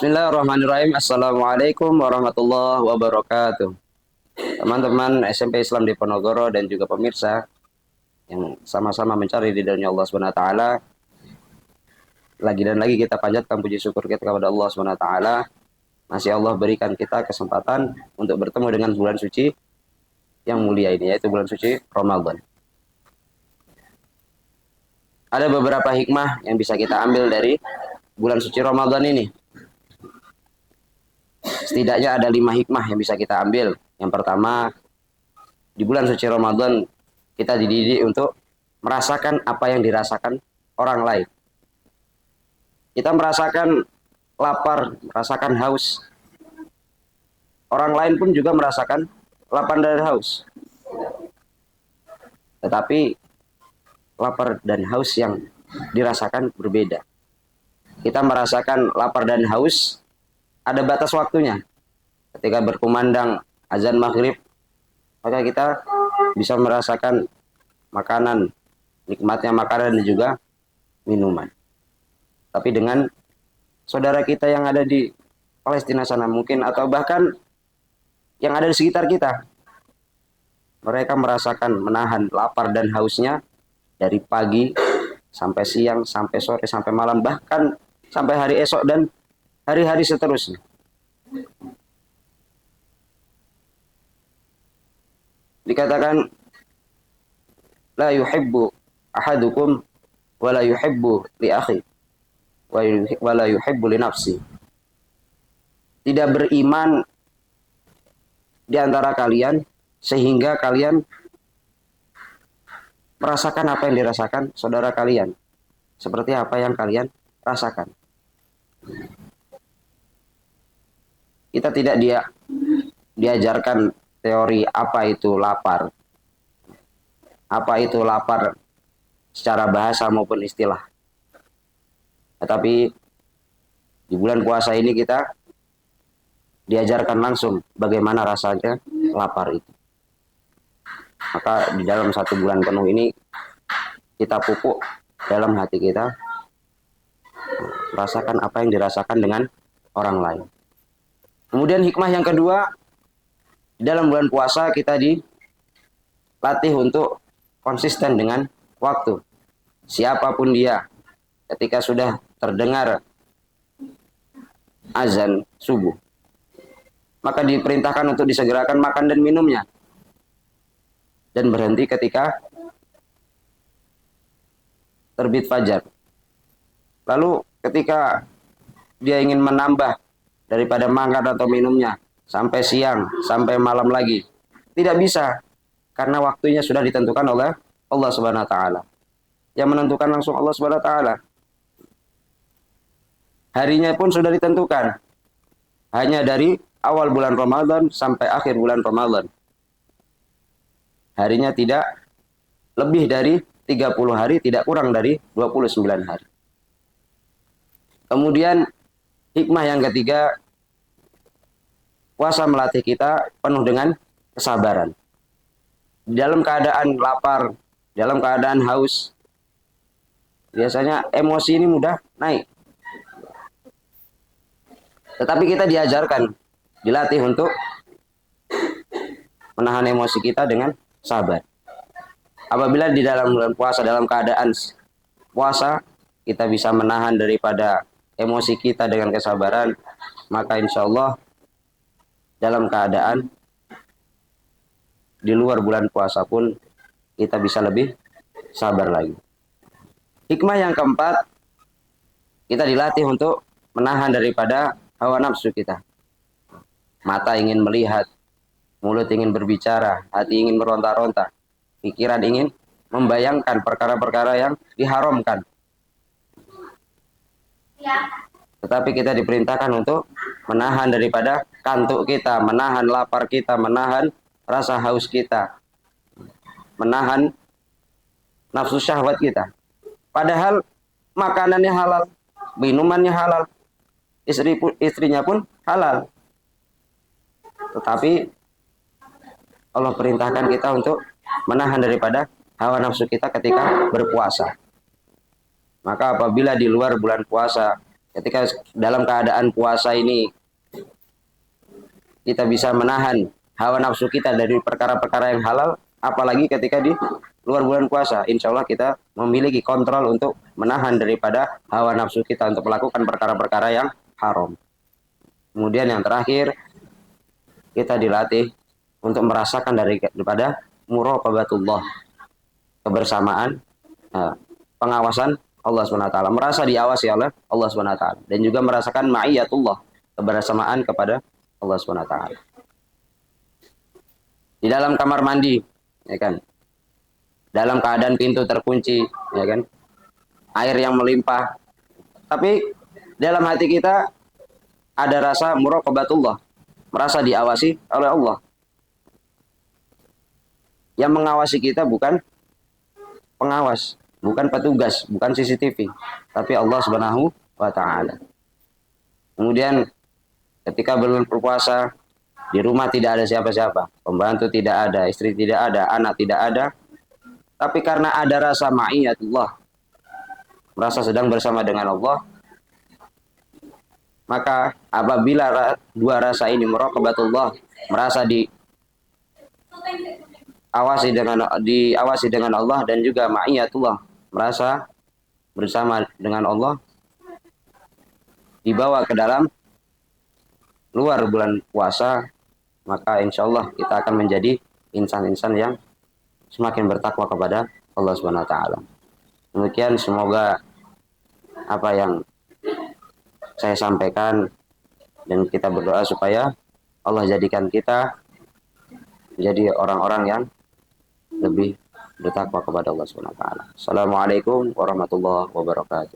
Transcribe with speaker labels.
Speaker 1: Bismillahirrahmanirrahim. Assalamualaikum warahmatullahi wabarakatuh. Teman-teman SMP Islam di Ponorogo dan juga pemirsa yang sama-sama mencari ridhonya Allah Subhanahu wa taala. Lagi dan lagi kita panjatkan puji syukur kita kepada Allah Subhanahu wa taala. Masih Allah berikan kita kesempatan untuk bertemu dengan bulan suci yang mulia ini, yaitu bulan suci Ramadan. Ada beberapa hikmah yang bisa kita ambil dari bulan suci Ramadan ini. Setidaknya ada 5 hikmah yang bisa kita ambil. Yang pertama, di bulan suci Ramadan kita dididik untuk merasakan apa yang dirasakan orang lain. Kita merasakan lapar, merasakan haus. Orang lain pun juga merasakan lapar dan haus. Tetapi lapar dan haus yang dirasakan berbeda. Kita merasakan lapar dan haus, ada batas waktunya. Ketika berkumandang azan maghrib, maka kita bisa merasakan makanan, nikmatnya makanan dan juga minuman. Tapi dengan saudara kita yang ada di Palestina sana mungkin, atau bahkan yang ada di sekitar kita, mereka merasakan menahan lapar dan hausnya dari pagi sampai siang, sampai sore, sampai malam, bahkan sampai hari esok dan hari-hari seterusnya. Dikatakan la yuhibbu ahadukum wa la yuhibbu li akhi wa la yuhibbu li nafsi. Tidak beriman di antara kalian sehingga kalian merasakan apa yang dirasakan saudara kalian, seperti apa yang kalian rasakan. Kita tidak diajarkan teori apa itu lapar. Apa itu lapar secara bahasa maupun istilah. Tetapi di bulan puasa ini kita diajarkan langsung bagaimana rasanya lapar itu. Maka di dalam 1 bulan penuh ini kita pupuk dalam hati kita, rasakan apa yang dirasakan dengan orang lain. Kemudian hikmah yang kedua, di dalam bulan puasa kita dilatih untuk konsisten dengan waktu. Siapapun dia, ketika sudah terdengar azan subuh, maka diperintahkan untuk disegerakan makan dan minumnya, dan berhenti ketika terbit fajar. Lalu ketika dia ingin menambah daripada makan atau minumnya sampai siang, sampai malam lagi, tidak bisa, karena waktunya sudah ditentukan oleh Allah Subhanahu wa taala. Yang menentukan langsung Allah Subhanahu wa taala. Harinya pun sudah ditentukan. Hanya dari awal bulan Ramadan sampai akhir bulan Ramadan. Harinya tidak lebih dari 30 hari, tidak kurang dari 29 hari. Kemudian hikmah yang ketiga, puasa melatih kita penuh dengan kesabaran. Di dalam keadaan lapar, dalam keadaan haus, biasanya emosi ini mudah naik. Tetapi kita diajarkan, dilatih untuk menahan emosi kita dengan sabar. Apabila di dalam bulan puasa, dalam keadaan puasa, kita bisa menahan daripada emosi kita dengan kesabaran, maka insya Allah dalam keadaan di luar bulan puasa pun kita bisa lebih sabar lagi. Hikmah yang keempat, kita dilatih untuk menahan daripada hawa nafsu kita. Mata ingin melihat, mulut ingin berbicara, hati ingin meronta-ronta, pikiran ingin membayangkan perkara-perkara yang diharamkan. Tetapi kita diperintahkan untuk menahan daripada kantuk kita, menahan lapar kita, menahan rasa haus kita, menahan nafsu syahwat kita. Padahal makanannya halal, minumannya halal, istrinya pun halal. Tetapi Allah perintahkan kita untuk menahan daripada hawa nafsu kita ketika berpuasa. Maka apabila di luar bulan puasa Ketika dalam keadaan puasa ini kita bisa menahan hawa nafsu kita dari perkara-perkara yang halal, apalagi ketika di luar bulan puasa, insya Allah kita memiliki kontrol untuk menahan daripada hawa nafsu kita untuk melakukan perkara-perkara yang haram. Kemudian yang terakhir, kita dilatih untuk merasakan daripada muraqabatullah, kebersamaan, pengawasan Allah SWT, merasa diawasi oleh Allah SWT, dan juga merasakan ma'iyatullah, kebersamaan kepada Allah SWT. Di dalam kamar mandi, ya kan, dalam keadaan pintu terkunci, ya kan, air yang melimpah, tapi dalam hati kita ada rasa muraqabatullah, merasa diawasi oleh Allah. Yang mengawasi kita bukan pengawas, bukan petugas, bukan CCTV, tapi Allah Subhanahu wa taala. Kemudian ketika belum berpuasa, di rumah tidak ada siapa-siapa, pembantu tidak ada, istri tidak ada, anak tidak ada, tapi karena ada rasa ma'iyatullah, merasa sedang bersama dengan Allah, maka apabila dua rasa ini muraqabatullah, merasa diawasi dengan Allah, dan juga ma'iyatullah, merasa bersama dengan Allah, dibawa ke dalam luar bulan puasa, maka insya Allah kita akan menjadi insan-insan yang semakin bertakwa kepada Allah Subhanahu wa taala. Demikian, semoga apa yang saya sampaikan, dan kita berdoa supaya Allah jadikan kita menjadi orang-orang yang lebih bertakwa kepada Allah Subhanahu wa taala. Assalamualaikum warahmatullahi wabarakatuh.